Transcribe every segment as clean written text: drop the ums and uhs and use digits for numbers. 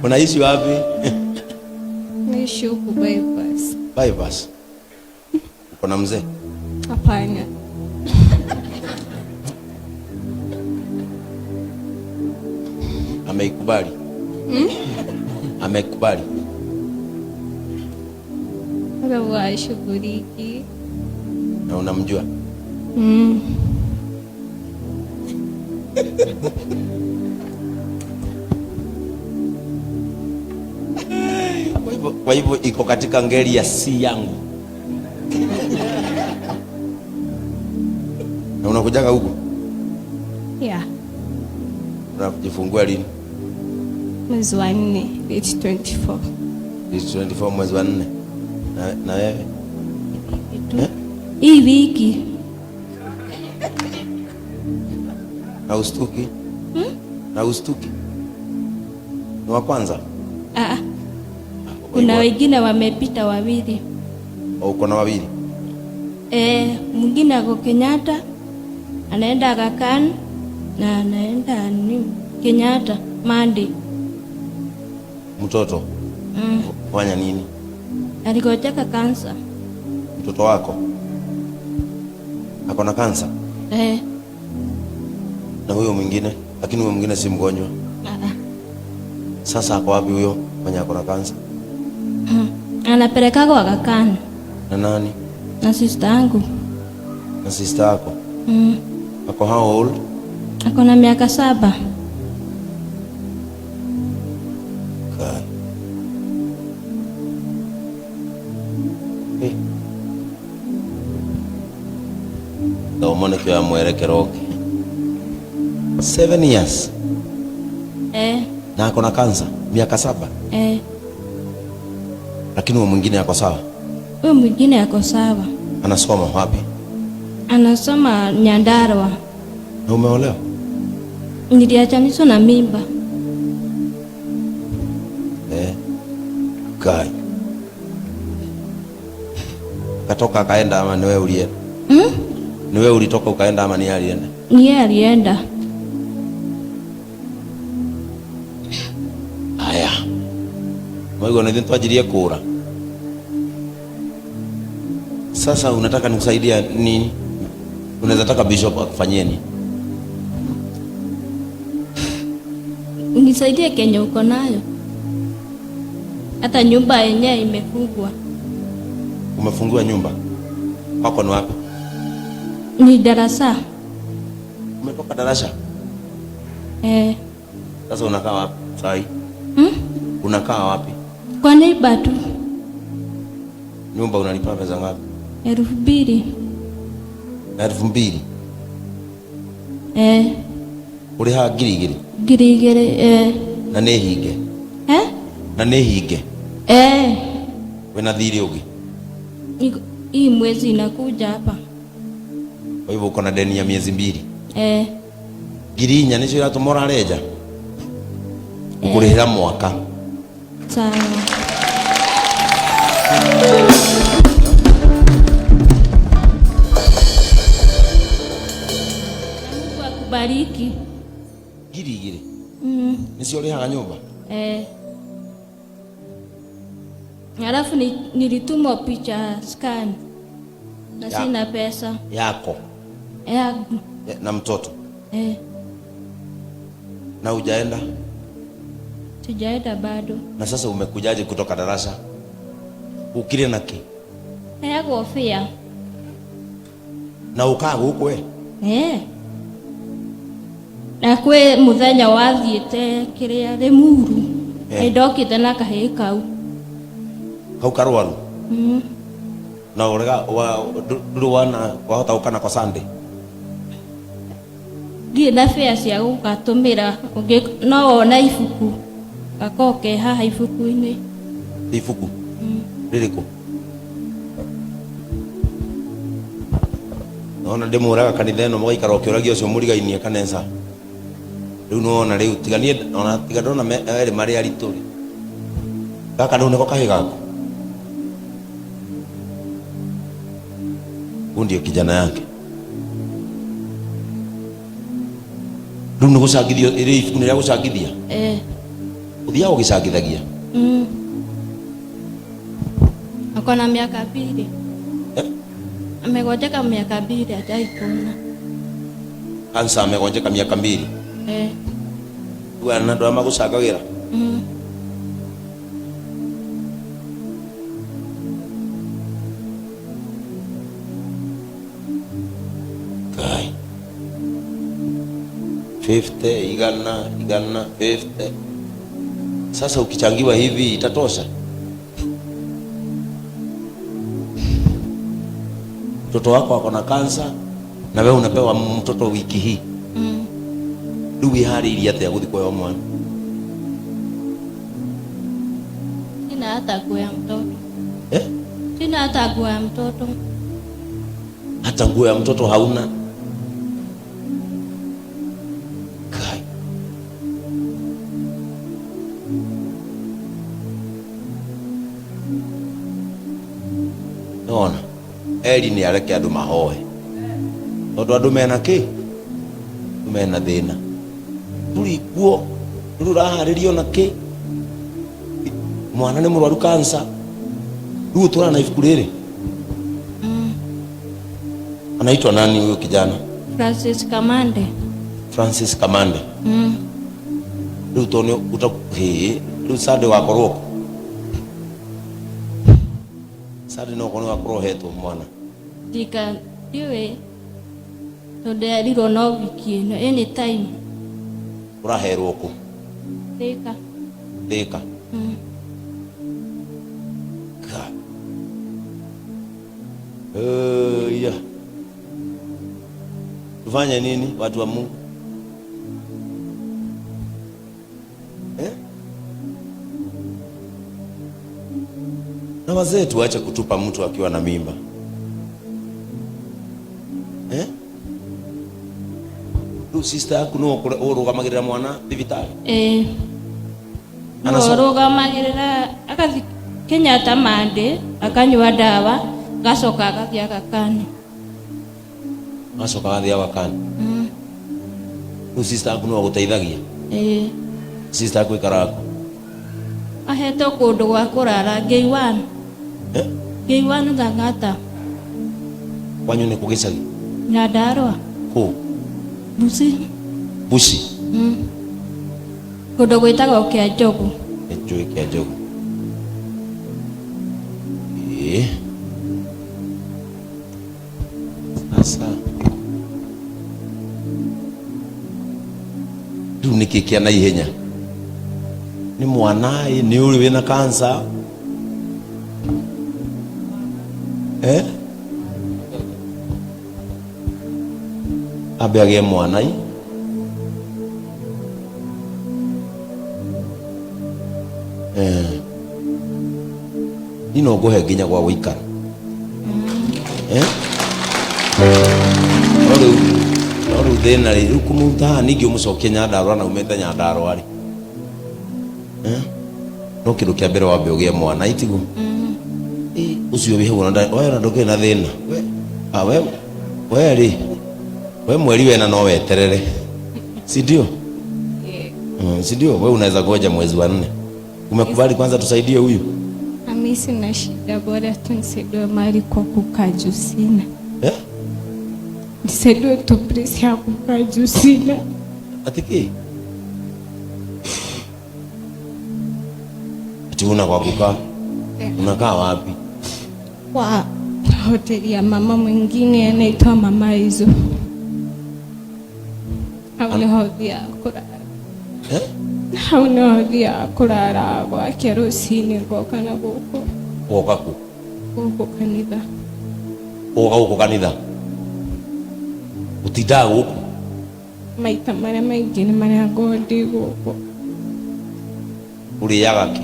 Unaishi wapi? Naishi huku bypass. Bypass. Uko na mzee? Hapana. Ameikubali? Ameikubali? Kwa shughuliki. Na unamjua? Kwa hivyo iko katika ngeli ya si yangu. Na unakujaga huko? Yeah. Unajifungua lini? Mwezi wa 4, 24. 24 mwezi wa 4. Na wewe? Hii wiki. Na ustuki? Na ustuki? Ni wa kwanza? Kuna wengine wamepita wawili. Uko na wawili? Mwingine ako Kenyatta, anaenda Aga Khan na anaenda Kenyatta Monday. Mtoto? Fanya nini? Alikoteka kansa. Mtoto wako ako na kansa? Na huyo mwingine? Lakini huyo mwingine si mgonjwa? Sasa ako wapi huyo mwenye ako na kansa? Anapeleka kwa Aga Khan. Na nani? Na sister yangu. Na sister yako? Ako how old? Ako na miaka 7. Umone kwa mwerekeroke 7 years. Na ako na kansa miaka 7. Lakini huyo mwingine yako sawa? Huyo mwingine yako sawa. Anasoma wapi? Anasoma Nyandarua. Na umeolewa? Niliachanishwa na mimba. Kai. Katoka akaenda ama ni wewe ulienda? Ni wewe ulitoka ukaenda ama ni yeye alienda? Ni yeye alienda. Haya. Mungu anataka kura. Sasa unataka nikusaidia nini? Unaweza taka bishop akufanyie nini? Unisaidie Kenya uko nayo. Hata nyumba yenyewe imefungwa. Umefungiwa nyumba? Kwako ni wapi? Ni darasa. Umetoka darasa? Sasa unakaa wapi sasa? Unakaa wapi? Kwa neighbor tu. Nyumba unalipa pesa ngapi? 2,000. 2,000? Uliha girigiri? Girigiri, Na nehige? Na nehige? Wena dhiri ugi? Hii mwezi inakuja hapa. Kwa hivyo uko na deni ya miezi 2? Girinya nicio iratumora reja? Ukurihira mwaka? Sawa. Mungu akubariki. Girigiri? Nicio urihaga nyumba? Halafu nilitumwa picha scan. Na sina pesa. Yako? Yangu. Na mtoto? Na hujaenda? Sijaenda bado. Na sasa umekujaje kutoka darasa? Ukire naki? Kofia. Na ukaa huko Na kwe muthenya wathiete kiria Limuru. Ndokite na kahii kau. Kau karwaru? Na urega duruwana wahota ukana kwa Sunday? Ndirĩ na fare cia gũgatũmĩra no wona ibuku gakoke haha ibuku-inĩ. Ibuku? Rĩrĩkũ? Naona ndĩmũraga kanitha ĩno mũgaikara ũkĩũragia ũcio mũrigainie kanensa. Rĩu nĩwona rĩu tiganie ona tiga ndona erĩ marĩ aritũ rĩ. Gaka rĩu nĩko kahĩ gaku? Huyu ndio kijana yake. Rĩu nĩ gũcangithio ĩrĩ ibuku nĩ rĩa gũcangithia? Uthia ugicangithagia. Akona miaka 2. Amegonjeka miaka 2 hajaipona. Kansa amegonjeka miaka 2. Bwana ndo amagucangagira. Kai 50 igana 50. Sasa ukichangiwa hivi itatosha? Mtoto wako akona kansa na wewe unapewa mtoto wiki hii. Ndugu hali ili atia guthi kwa mwana. Sina hata nguo ya mtoto. Sina hata nguo ya mtoto. Hata nguo ya mtoto hauna? Kai. Nona. Eli ni areke andu mahoe. Tondu andu mena ki? Mena thina. Turi kuo, turaharirio na ki? Mwana ni murwaru kansa. Ruo tura na ifuku riri. Anaitwa nani huyo kijana? Francis Kamande. Francis Kamande. Ruo tonyo utakuhe, ruo sade wakoroko. Sade no kono wakoroko heto mwana. Dika diwe tondu arirwo no wiki ino anytime. Uraherwo ku? Thika. Thika. Ya. Tufanye nini watu wa Mungu? Na wazee tuache kutupa mtu akiwa na mimba. Sister yako no urugamagirira mwana thibitari? Urugamagirira akathi Kenyatta Mande akanywa dawa gacoka agathia Agakani. Gacoka agathia Agakani. Sister yako no guteithagia? Sister yako ikarako aheto kundu gwa kurara Geiwan. Geiwan Ng'ang'ata. Kwanyu ni kugicagi? Nyandarua. Ku? Busi. Busi. Kundu gwitagwo kia Njogu. Njui kia Njogu. Sasa riu niki kia na ihenya ni mwanai ni uri wina kansa abe age mwanai ino gohe nginya gwa guikara Oru thina riu kumuta ningi umucokia Nyandarua na umete Nyandarua ari no kindu kia mbere wambe ugie mwana itigu ucio wi hau na oya ndoke na thina we mweri wena no weterere si ndio? Si ndio? Wewe unaweza ngoja mwezi wa 4. Umekubali kwanza tusaidie huyu? Mimi sina shida, bora tu nisaidie mali kwa kukaa juu sina. Nisaidie tu presi ya kukaa juu sina. Atiki? Ati una kwa kukaa? Unakaa wapi? Kwa hoteli ya mama mwingine anaitwa Mama Hizo. Hauna hodhi ya kulala. Hauna hodhi ya kulala gwake rusini ngoka na guko. Goka ku? Guko kanitha. Goka guko kanitha? Utinda guko? Maita maria maingi ni maria ngondi guko. Uriaga ki?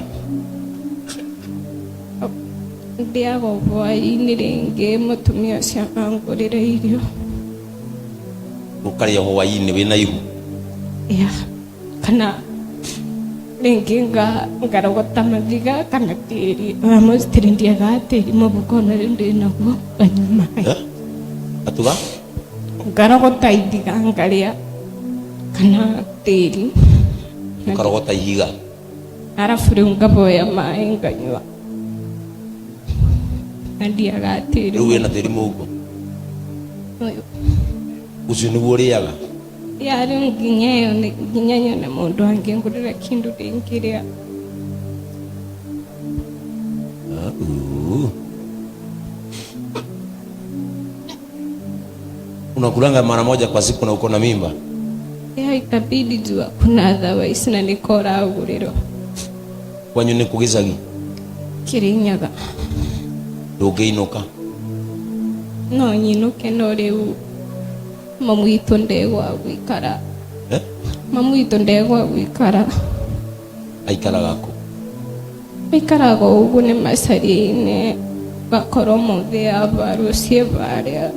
Ndiaga hwainĩ rĩngĩ mũtumia ũcio akangũrĩra irio. Ukaria hwainĩ wĩna ihu? Kana rĩngĩ ngarogota mathiga kana tĩri mostly ndiaga tĩri mũhuko na rĩu ndĩ naguo nganyua maĩ. Atuga? Ngarogota ihiga ngarĩa kana tĩri. Ukarogota ihiga? arabu rĩu ngaboya maĩ nganyua na ndiaga tĩri. Rĩu wĩna tĩri mũhuko ũyũ ũcio nĩguo ũrĩaga? rĩu nginya nyone mũndũ angĩngũrĩra kĩndũ ndĩngĩrĩa. Unakulanga mara moja kwa siku na uko na mimba? Itabidi jua kuna otherwise na nikora agurĩrwo. Kwanyu nĩ kũgĩcagi? Kirinyaga. Ndũngĩinũka? No nyinũke no rĩu mamu witũ ndegwa gwĩkara. Mamu witũ ndegwa gwĩkara. Aikaraga kũ? Aikaraga ũguo nĩ macari-inĩ gakorwo mũthĩ aba rũciĩ barĩa.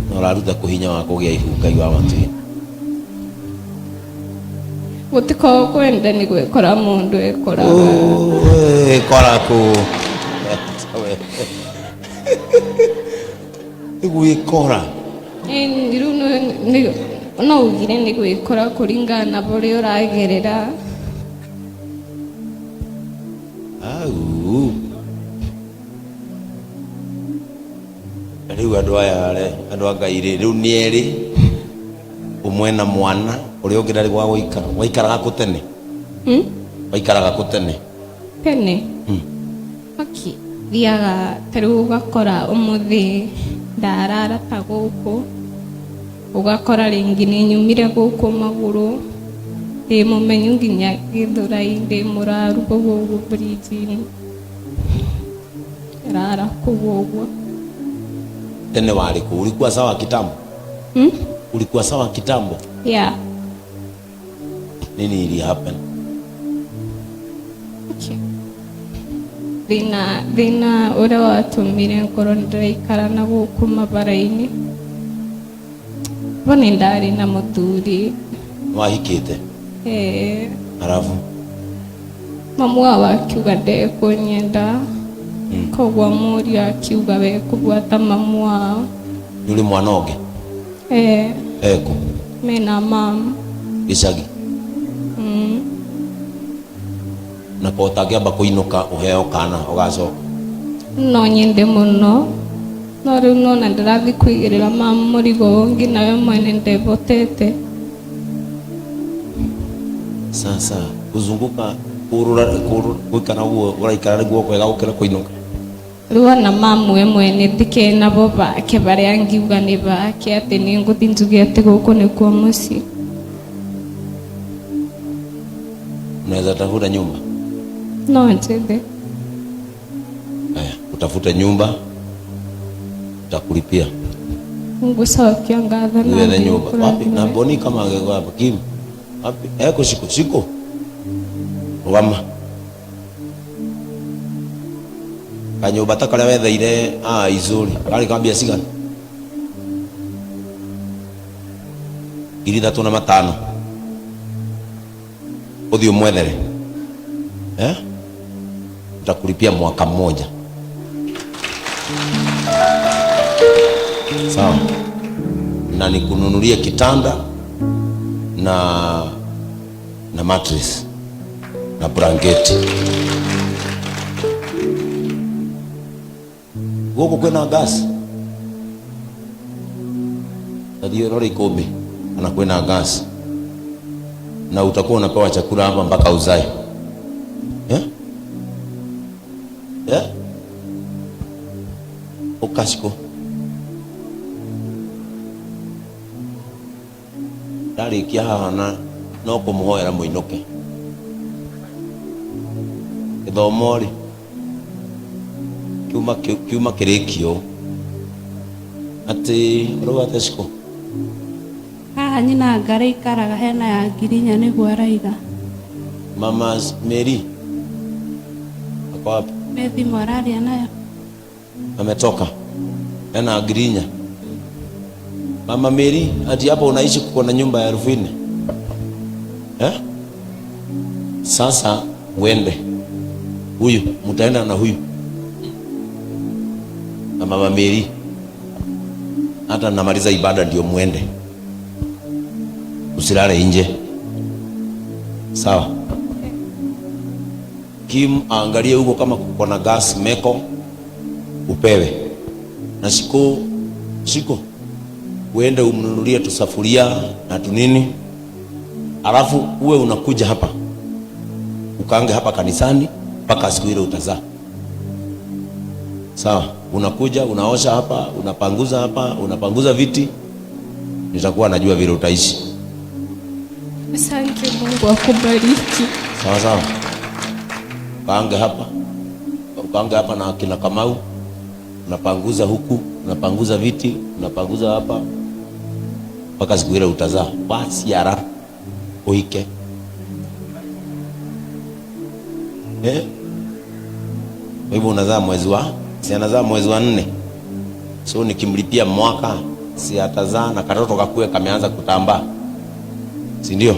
Na ũraruta kũhinya wa kũgĩa ihu Ngai wa matu? Gũtikoragwo kwenda nĩ gwĩkora mũndũ ekoraga. Ekora kũ? Nĩ gwĩkora? Rĩu no ugire nĩ gwĩkora kũringana na ũrĩa ũragerera. Rĩu andũ aya andũ a Ngai rĩu nĩ erĩ, ũmwe na mwana ũrĩa ũngĩ ndarĩ gwa gũikara. Waikaraga kũ tene? Waikaraga kũ tene? Tene? Thiaga ta rĩu ũgakora ũmũthĩ ndarara ta gũkũ, ũgakora rĩngĩ nĩ nyumire gũkũ magũrũ, ndĩ mũmenyu nginya Gĩthũrai, ndĩ mũraru ũguo bridge-inĩ, rara kũu ũguo. Tene warĩ kũ? Ulikuwa sawa kitambo? Ulikuwa sawa kitambo? Yeah. Nini ili happen? Thĩna ũrĩa watũmire ngorwo ndĩraikara na gũkũ mabara-inĩ, bo nĩ ndarĩ na mũthuri. Wahikĩte? Arabu? Mamu wao akiuga ndekũnyenda, koguo mũriũ akiuga we kũbuata mamu wao. Nĩ ũrĩ mwana ũngĩ? Ekũ? Mena mamu gĩcagi? Na ko ũtangĩamba kũinũka ũheo kana ũgacoka? No nyende mũno, no rĩu nona ndĩrathiĩ kũigĩrĩra mamu mũrigo ũngĩ nawe mwene ndebotete. Sasa kuzunguka gũikara ũguo ũraikara nĩguo kwega gũkĩra kũinũka? Rĩu ona mamu we mwene ndikena bo bake barĩa ngiuga nĩ bake atĩ nĩ ngũthiĩ njuge atĩ gũkũ nĩkuo mũciĩ. Unaweza tafuta nyumba? No njende. Haya, utafute nyumba, utakulipia. Ngucokia ngatho na Wewe nyumba wapi? Na Boni kama angekuwa hapa Kim. Wapi? Eko siko. Wama. Kanyumba takale wetheire izuri. Kali kambia sigana. 3,500. Uthi umwethere. Utakulipia mwaka mmoja. Sawa. Na nikununulie kitanda na mattress na blanketi. Gũkũ kwĩna gas? Ndio rori kombe na kwĩna gas. Na utakuwa unapewa chakula hapa mpaka uzae. Ukashiko. Ndarĩkia haha no kũmũhoera mũinũke. Gĩthomo rĩ kiuma kĩrĩkio atĩ ũrũgate ciko. Haha nyina ngari ikaraga hena ya Ngirinya nĩguo araiga. Mama Mary ako wapi? Nĩ thimũ araria nayo. Ametoka hena Ngirinya. Mama Mary, ati hapa unaishi kuko na nyumba ya 4,000? Sasa uende. Huyu mtaenda na huyu. Na Mama Mary, hata namaliza ibada ndio muende. Usilale nje. Sawa? Kim aangalie huko kama kuko na gas meko upewe, na siko uende umnunulie tusafuria na tunini, alafu uwe unakuja hapa ukaange hapa kanisani mpaka siku ile utazaa. Sawa? Unakuja unaosha hapa, unapanguza hapa, unapanguza viti, nitakuwa najua vile utaishi. Asante, Mungu akubariki. Sawa sawa. Ukaange hapa na kina Kamau, unapanguza huku, unapanguza viti, unapanguza hapa mpaka siku ile utazaa. Basi yara uike. Kwa hivyo unazaa si anazaa mwezi wa 4. So nikimlipia mwaka si atazaa na katoto kakue kameanza kutambaa. Si ndio?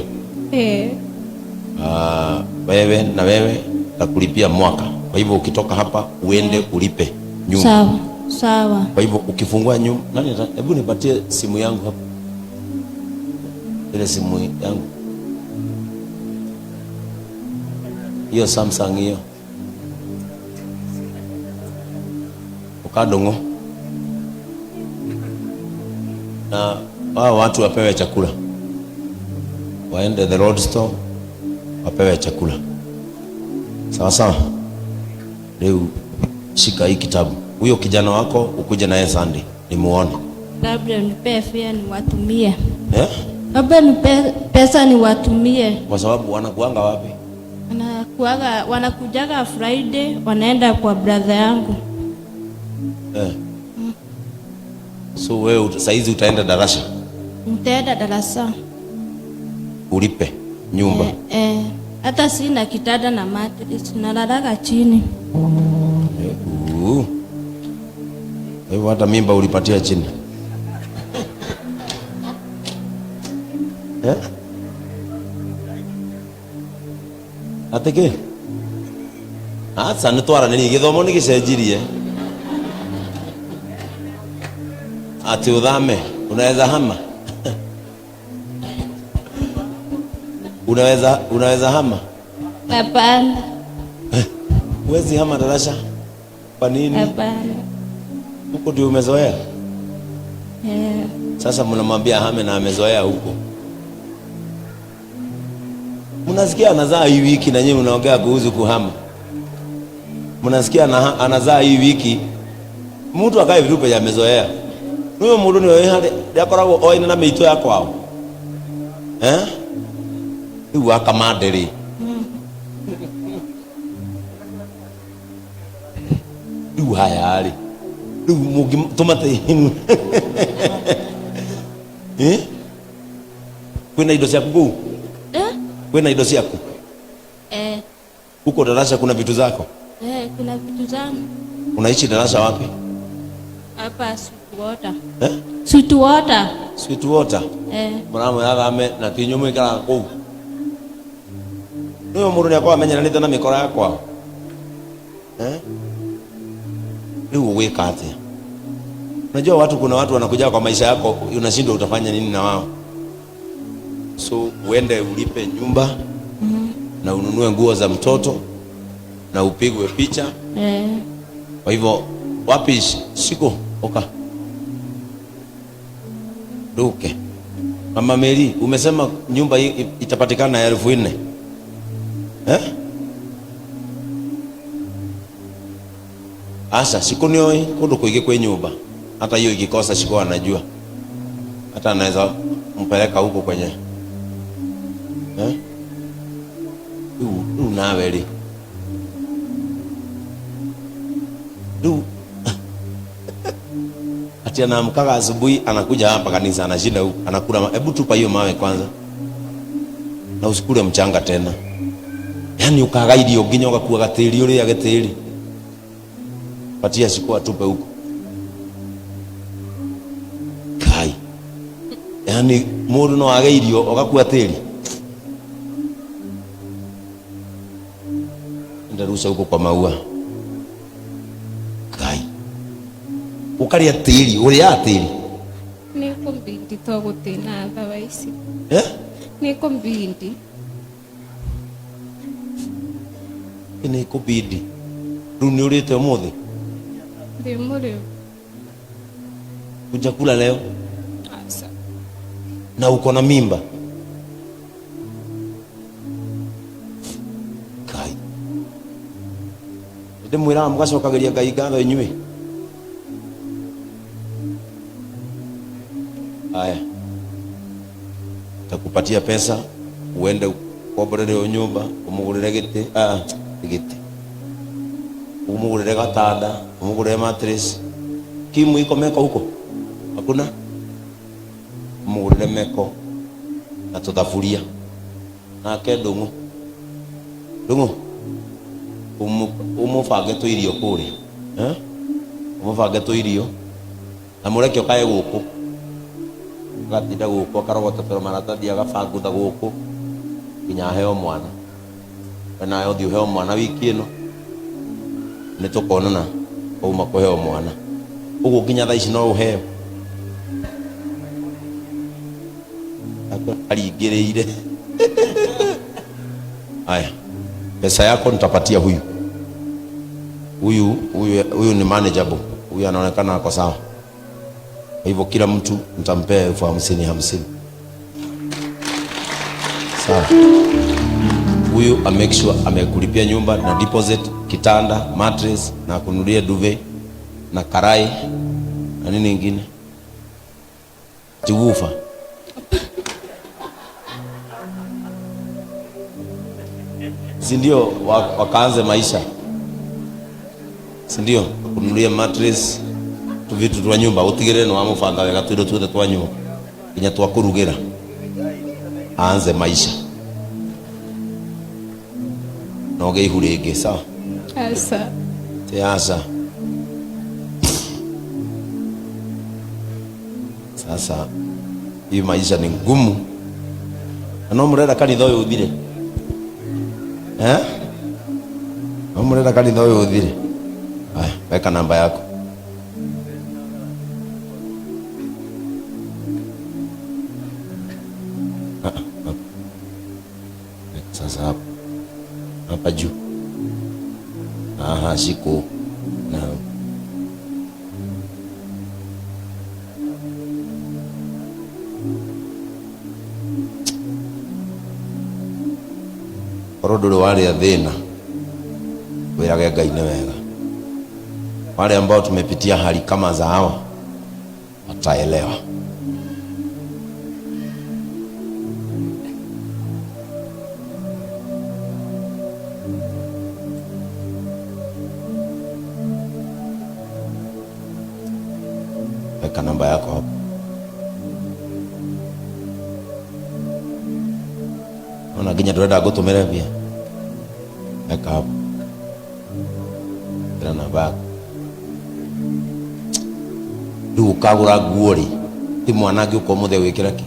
Wewe takulipia mwaka. Kwa hivyo ukitoka hapa uende ulipe nyumba. Sawa. Kwa hivyo ukifungua nyumba, hebu nipatie simu yangu hapa. Ile simu yangu. Hiyo Samsung hiyo. Ukadongo. Na watu wapewe chakula. Waende the road store wapewe chakula. Sawa sawa. Leo shika hii kitabu. Huyo kijana wako ukuje naye Sunday nimuone. Labda unipe fare niwatumie. Labda nipe pesa niwatumie. Kwa sababu wanakuanga wapi? Wanakujaga Friday, wanaenda kwa brother yangu. So wewe saizi utaenda darasa? Nitaenda darasa. Ulipe nyumba. Hata sina kitanda na mattress, nalalaga chini. Hivyo hata mimba ulipatia chini. Ateke. Asa nitwara nini githomo ni gicenjirie. Ati uthame, unaweza hama. Unaweza hama? Hapana. Huwezi hama darasa? Kwa nini? Hapana. Huko ndio umezoea? Sasa mnamwambia hame na amezoea huko. Mnasikia anazaa hii wiki na nyinyi mnaongea kuhusu kuhama. Mnasikia anazaa hii wiki. Mtu akae vitu penye amezoea. Huyo mundu ni wewe yakoragwo oine na mito ya kwao. Iwa akamaderi. Haya ali. Mugi tomate. Kwena ido siaku? Kwena ido siaku? Huko darasa kuna vitu zako? Kuna vitu zangu. Unaishi darasa wapi? Hapa Sweetwater. Sweetwater. Sweetwater. Mwanamo yathame na kinyumu ikara kuu. Niyo mundu yakwa amenyeranite na mikora yakwa. Leo weka atia. Unajua kuna watu wanakuja kwa maisha yako, unashindwa utafanya nini na wao. So uende ulipe nyumba na ununue nguo za mtoto na upigwe picha. Kwa hivyo wapi siko oka duke. Mama Mary, umesema nyumba hii itapatikana ya 4,000. Asa siku nioi kundu kuige kwe nyumba. Hata hiyo ikikosa siku anajua. Hata anaweza mpeleka huko kwenye. Unaweli. Ati anaamka asubuhi anakuja hapa kanisa anashinda huko anakula. Hebu tupa hiyo mawe kwanza. Na usikule mchanga tena. Yaani ukagaidi oginyo gakuwa gatiri uri agetiri. Patia siku atupe huko. Kai. Yaani mundu no ageirio ogakuwa tiri. Ndarusa huko kwa maua. Kai. Ukaria tiri, uri atiri. Niko mbindi to gutina otherwise. Eh? Niko mbindi. Ini kubidi. Runi urite umuthi. Ndio muri. Kuja kula leo. Asa. Na uko na mimba. Kai. Ndio mwira mugacokageria Ngai ngatho inyuĩ. Aya. Takupatia pesa uende ukomborere nyumba, umugurire giti, giti. Umugurire gatanda, umugurire mattress. Kimu iko meko huko? Hakuna? Umugurire meko na tuthafuria. Na kedungu. Dungu. Umufange tu irio kuri. Umufange tu irio. Na mureke ukae guku. Gatinda guku akarogota pero maratathi agabangutha guku nginya heo mwana. Na yo thiu heo mwana wiki ino. Ni tukonana uma kuheo mwana. Ugu nginya thaa ici no uheo. Aringiriire. Haya. Pesa yako nitapatia huyu. Huyu ni manageable. Huyu anaonekana ako sawa. Hivyo kila mtu nitampea 50,50. Sawa. Huyu make sure amekulipia nyumba na deposit, kitanda, mattress na kununulia duvet na karai na nini nyingine. Tigufa. Si ndio wakaanze maisha. Si ndio kununulia mattress tu vitu twa nyumba utigire no amufanga wega tuindo tuothe twa nyumba kinya twa kurugira aanze maisha no geihurenge sawa. Asa. Asa. Sasa hii maisha ni ngumu. No murenda kanitha uyu uthire. No murenda kanitha uyu uthire. Haya, weka namba yako. Sasa hapa juu. Siku na Rodo wale ya dhina wirage Ngai ni wega. Wale ambao tumepitia hali kama za hawa wataelewa. Weka namba yako hapo. Ona ginya turenda gutumire bia. Weka hapo. Ira namba yako. Ndu ukagura nguo ri ti mwana ngi uko muthe wikira ki.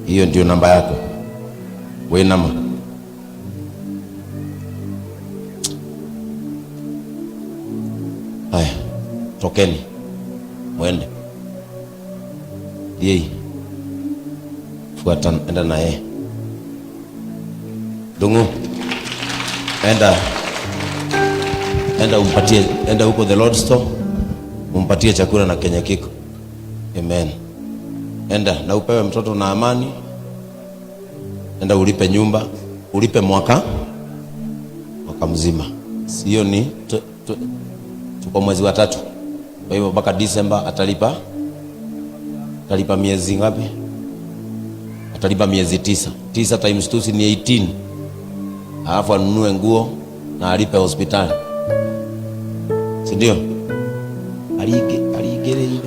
Hiyo ndio namba yako. Wewe namba. Haya, tokeni. Mwende. Yeye. Fuata enda naye. Dungu. Enda umpatie, enda huko the Lord store. Umpatie chakula na Kenya kiko. Amen. Enda na upewe mtoto na amani. Enda ulipe nyumba, ulipe mwaka mzima. Sio ni tuko mwezi wa 3. Kwa hivyo mpaka December atalipa miezi ngapi? Atalipa miezi 9. 9 times 2 ni 18. Alafu anunue nguo na alipe hospitali. Si ndio? Aligere ile.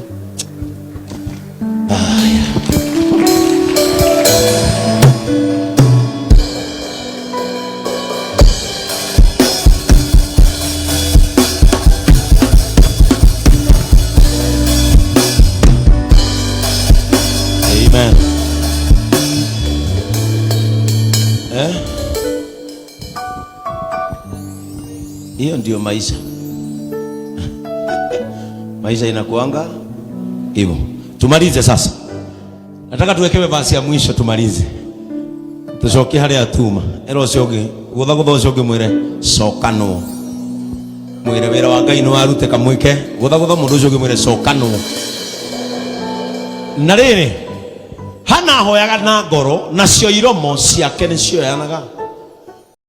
Amen. Hiyo ndio maisha. maisha inakuanga hivyo. Tumalize sasa, nataka tuwekewe basi ya mwisho tumalize, tucoke haria atuma ero ciongi gutha ciongi mwire cokano, mwire wira wa Ngai ni warute kamwike gutha mundu ciongi mwire cokano. Na riri Hana hoyaga na ngoro nacio iromo ciake nicio yanaga